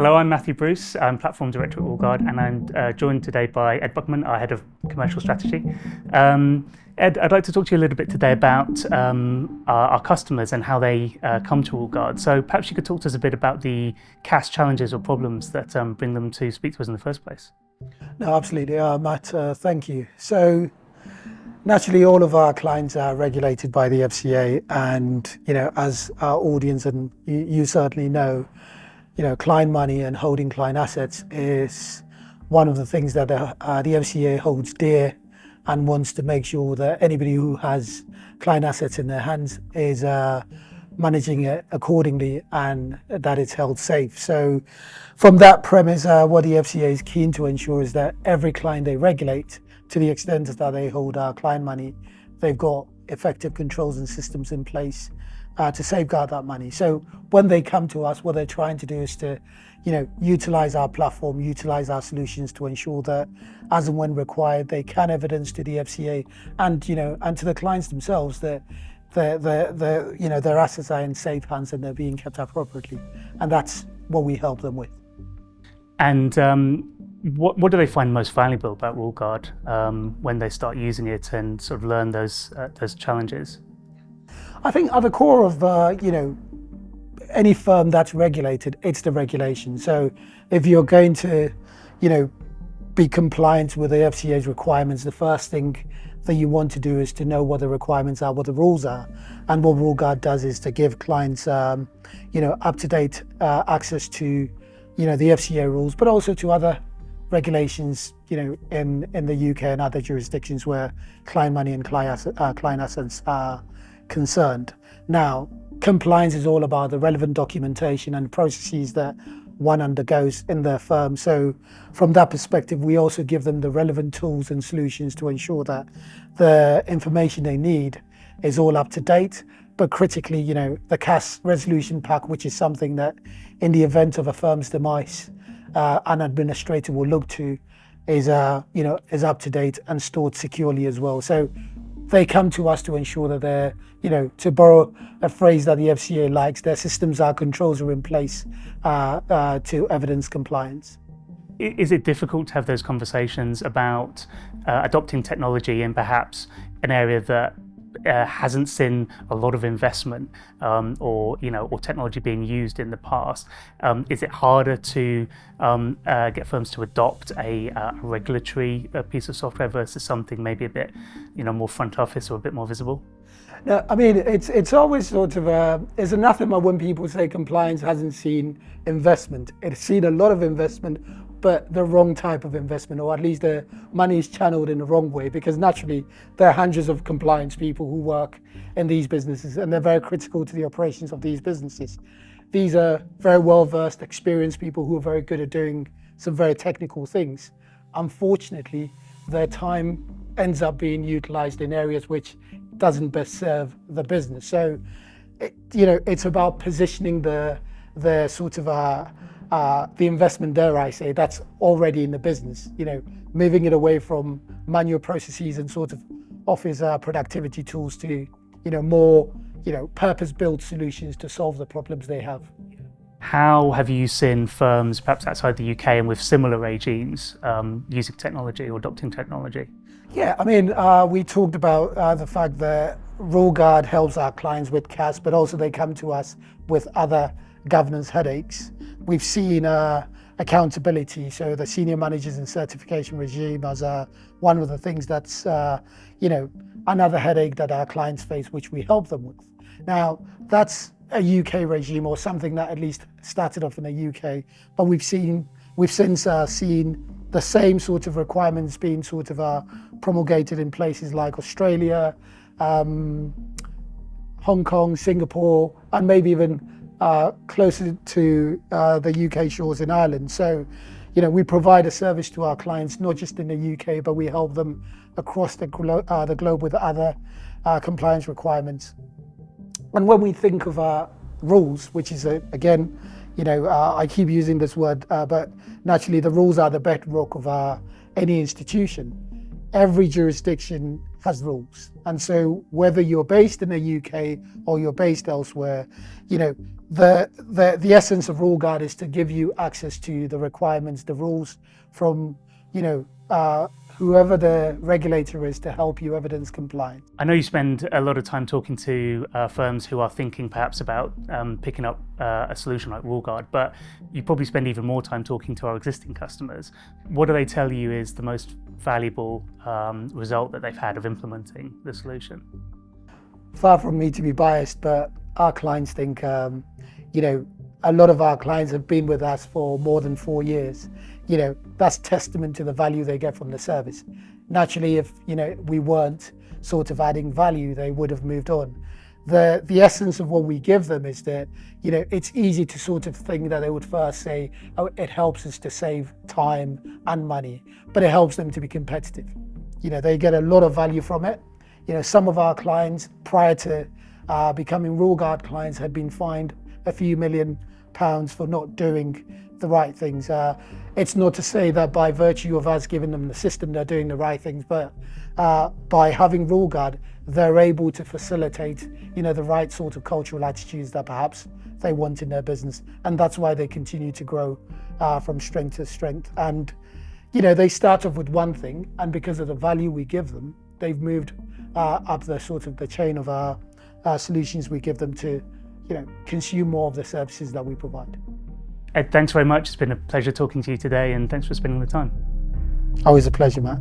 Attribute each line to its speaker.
Speaker 1: Hello, I'm Matthew Bruce. I'm Platform Director at Ruleguard, and I'm joined today by Ed Buckman, our Head of Commercial Strategy. Ed, I'd like to talk to you a little bit today about our customers and how they come to Ruleguard. So perhaps you could talk to us a bit about the CASS challenges or problems that bring them to speak to us in the first place.
Speaker 2: No, absolutely, Matt, thank you. So naturally, all of our clients are regulated by the FCA, and as our audience and you certainly know, client money and holding client assets is one of the things that the FCA holds dear and wants to make sure that anybody who has client assets in their hands is managing it accordingly and that it's held safe. So from that premise, what the FCA is keen to ensure is that every client they regulate, to the extent that they hold our client money, they've got effective controls and systems in place to safeguard that money. So when they come to us, what they're trying to do is to, utilize our platform, utilize our solutions to ensure that, as and when required, they can evidence to the FCA and and to the clients themselves that their assets are in safe hands and they're being kept appropriately, and that's what we help them with.
Speaker 1: And what do they find most valuable about Ruleguard when they start using it and sort of learn those challenges?
Speaker 2: I think at the core of any firm that's regulated, it's the regulation. So if you're going to be compliant with the FCA's requirements, the first thing that you want to do is to know what the requirements are, what the rules are. And what Ruleguard does is to give clients up-to-date access to the FCA rules, but also to other regulations in the UK and other jurisdictions where client money and client assets are concerned. Now, compliance is all about the relevant documentation and processes that one undergoes in their firm. So from that perspective, we also give them the relevant tools and solutions to ensure that the information they need is all up to date. But critically, the CASS resolution pack, which is something that in the event of a firm's demise, an administrator will look to, is up to date and stored securely as well. So they come to us to ensure that they're, to borrow a phrase that the FCA likes, their systems, our controls are in place to evidence compliance.
Speaker 1: Is it difficult to have those conversations about adopting technology in perhaps an area that hasn't seen a lot of investment or technology being used in the past? Is it harder to get firms to adopt a regulatory piece of software versus something maybe a bit more front office or a bit more visible?
Speaker 2: No, I mean, it's always sort of it's anathema when people say compliance hasn't seen investment. It's seen a lot of investment, but the wrong type of investment, or at least the money is channeled in the wrong way, because naturally there are hundreds of compliance people who work in these businesses and they're very critical to the operations of these businesses. These are very well-versed, experienced people who are very good at doing some very technical things. Unfortunately, their time ends up being utilized in areas which doesn't best serve the business. So, it's about positioning the sort of the investment, dare I say, that's already in the business, moving it away from manual processes and sort of office productivity tools to, more, purpose-built solutions to solve the problems they have.
Speaker 1: How have you seen firms, perhaps outside the UK and with similar regimes, using technology or adopting technology?
Speaker 2: Yeah, I mean, we talked about the fact that Ruleguard helps our clients with CASS, but also they come to us with other governance headaches. We've seen accountability, so the senior managers and certification regime as one of the things that's another headache that our clients face, which we help them with. Now, that's a UK regime, or something that at least started off in the UK, but we've since seen the same sort of requirements being sort of promulgated in places like Australia, Hong Kong, Singapore, and maybe even closer to the UK shores in Ireland. So, we provide a service to our clients, not just in the UK, but we help them across the globe with other compliance requirements. And when we think of rules, which is, again, I keep using this word, but naturally the rules are the bedrock of any institution. every jurisdiction has rules. And so whether you're based in the UK or you're based elsewhere, you know, the essence of Ruleguard is to give you access to the requirements, the rules from, you know, whoever the regulator is to help you evidence compliance.
Speaker 1: I know you spend a lot of time talking to firms who are thinking perhaps about picking up a solution like Ruleguard, but you probably spend even more time talking to our existing customers. What do they tell you is the most valuable result that they've had of implementing the solution?
Speaker 2: Far from me to be biased, but our clients think, you know, a lot of our clients have been with us for more than 4 years. You know, that's testament to the value they get from the service. Naturally, if, you know, we weren't sort of adding value, they would have moved on. The essence of what we give them is that, you know, it's easy to sort of think that they would first say, oh, it helps us to save time and money, but it helps them to be competitive. You know, they get a lot of value from it. You know, some of our clients prior to becoming Ruleguard clients had been fined a few £1 million for not doing the right things. It's not to say that by virtue of us giving them the system, they're doing the right things, but by having Ruleguard, they're able to facilitate, you know, the right sort of cultural attitudes that perhaps they want in their business. And that's why they continue to grow from strength to strength. And, you know, they start off with one thing, and because of the value we give them, they've moved up the sort of the chain of our solutions we give them to, you know, consume more of the services that we provide.
Speaker 1: Ed, thanks very much. It's been a pleasure talking to you today, and thanks for spending the time.
Speaker 2: Always a pleasure, Matt.